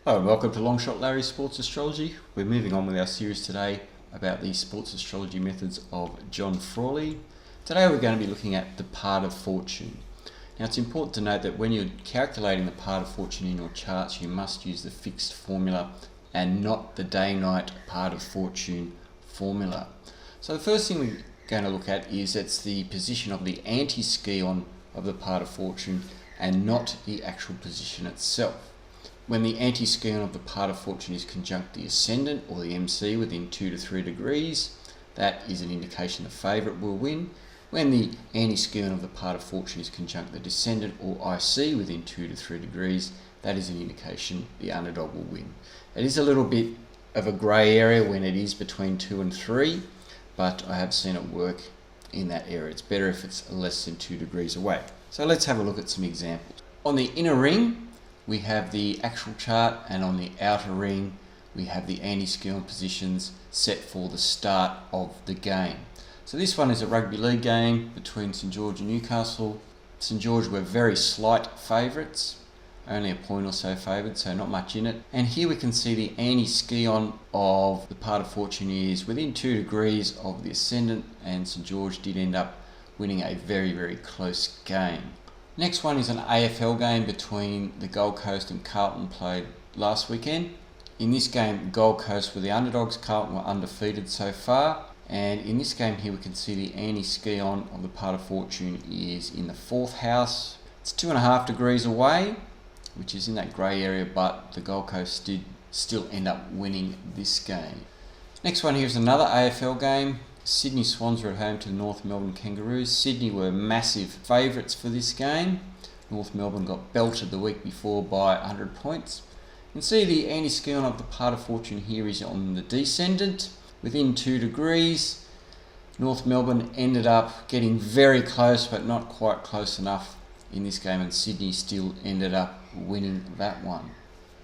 Hello and welcome to Long Shot Larry's Sports Astrology. We're moving on with our series today about the sports astrology methods of John Frawley. Today we're going to be looking at the part of fortune. Now it's important to note that when you're calculating the part of fortune in your charts, you must use the fixed formula and not the day-night part of fortune formula. So the first thing we're going to look at is it's the position of the anti-scion of the part of fortune and not the actual position itself. When the anti-scion of the part of fortune is conjunct the ascendant or the MC within 2 to 3 degrees, that is an indication the favourite will win. When the anti-scion of the part of fortune is conjunct the descendant or IC within 2 to 3 degrees, that is an indication the underdog will win. It is a little bit of a grey area when it is between 2 and 3, but I have seen it work in that area. It's better if it's less than 2 degrees away. So let's have a look at some examples. On the inner ring, we have the actual chart, and on the outer ring we have the anti-scion positions set for the start of the game. So this one is a rugby league game between St George and Newcastle. St George were very slight favourites, only a point or so favoured, so not much in it. And here we can see the anti-scion of the part of fortune is within 2 degrees of the ascendant, and St George did end up winning a very, very close game. Next one is an AFL game between the Gold Coast and Carlton played last weekend. In this game, Gold Coast were the underdogs, Carlton were undefeated so far. And in this game here we can see the anti-scion of the part of fortune is in the 4th house. It's 2.5 degrees away, which is in that grey area, but the Gold Coast did still end up winning this game. Next one here is another AFL game. Sydney Swans are at home to the North Melbourne Kangaroos. Sydney were massive favourites for this game. North Melbourne got belted the week before by 100 points. You can see the anti-scion of the part of fortune here is on the descendant within 2 degrees. North Melbourne ended up getting very close, but not quite close enough in this game, and Sydney still ended up winning that one.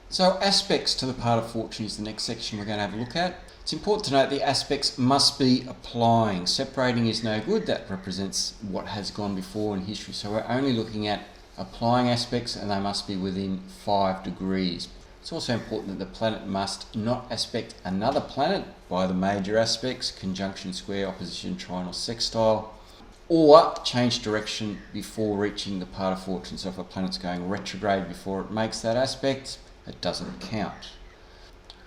So aspects to the part of fortune is the next section we're going to have a look at. It's important to note the aspects must be applying. Separating is no good. That represents what has gone before in history. So we're only looking at applying aspects, and they must be within 5 degrees. It's also important that the planet must not aspect another planet by the major aspects, conjunction, square, opposition, trine or sextile, or change direction before reaching the part of fortune. So if a planet's going retrograde before it makes that aspect, it doesn't count.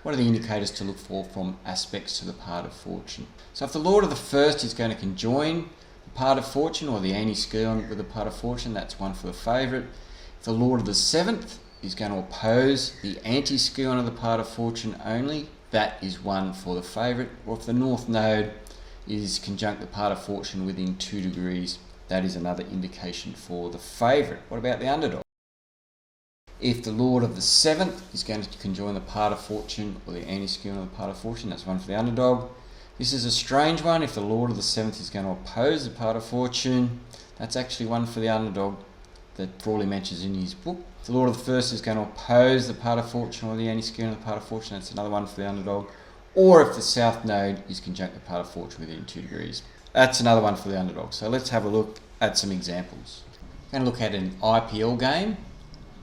What are the indicators to look for from aspects to the part of fortune? So if the Lord of the first is going to conjoin the part of fortune, or the anti-scion with the part of fortune, that's one for the favourite. If the Lord of the seventh is going to oppose the anti-scion of the part of fortune only, that is one for the favourite. Or if the North Node is conjunct the part of fortune within 2 degrees, that is another indication for the favourite. What about the underdog? If the Lord of the seventh is going to conjoin the part of fortune or the anti-scion of the part of fortune, that's one for the underdog. This is a strange one. If the Lord of the seventh is going to oppose the part of fortune, that's actually one for the underdog that Frawley mentions in his book. If the Lord of the first is going to oppose the part of fortune or the anti-scion of the part of fortune, that's another one for the underdog. Or if the South Node is conjunct the part of fortune within 2 degrees, that's another one for the underdog. So let's have a look at some examples. We're going to look at an IPL game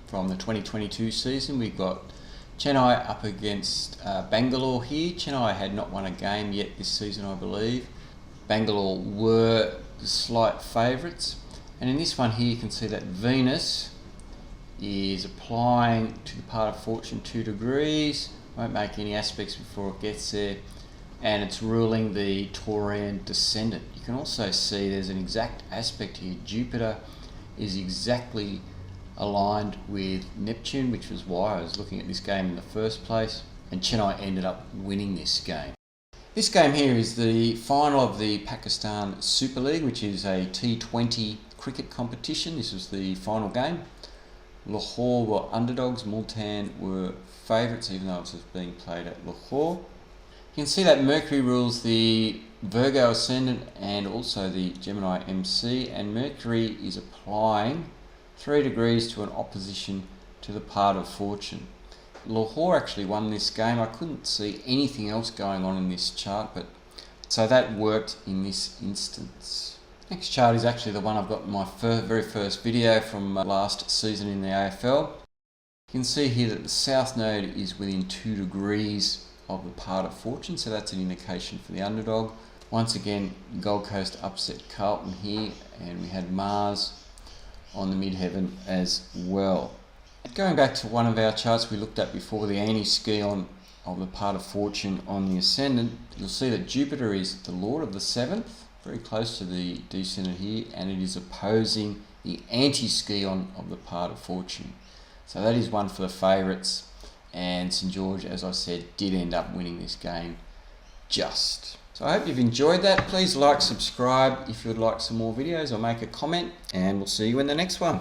from the 2022 season. We've got Chennai up against Bangalore here. Chennai had not won a game yet this season, I believe. Bangalore were the slight favourites. And in this one here you can see that Venus is applying to the part of fortune 2 degrees. Won't make any aspects before it gets there. And it's ruling the Taurian descendant. You can also see there's an exact aspect here. Jupiter is exactly aligned with Neptune, which was why I was looking at this game in the first place, and Chennai ended up winning this game. This game here is the final of the Pakistan Super League, which is a T20 cricket competition. This was the final game. Lahore were underdogs, Multan were favourites, even though it was being played at Lahore. You can see that Mercury rules the Virgo ascendant and also the Gemini MC, and Mercury is applying 3 degrees to an opposition to the part of fortune. Lahore actually won this game. I couldn't see anything else going on in this chart, but so that worked in this instance. Next chart is actually the one I've got in my very first video from last season in the AFL. You can see here that the south node is within 2 degrees of the part of fortune, so that's an indication for the underdog. Once again, Gold Coast upset Carlton here, and we had Mars on the midheaven as well. Going back to one of our charts we looked at before, the anti-scion of the part of fortune on the ascendant, you'll see that Jupiter is the lord of the 7th, very close to the descendant here, and it is opposing the anti-scion of the part of fortune. So that is one for the favourites, and St George, as I said, did end up winning this game just. So I hope you've enjoyed that. Please like, subscribe if you would like some more videos, or make a comment, and we'll see you in the next one.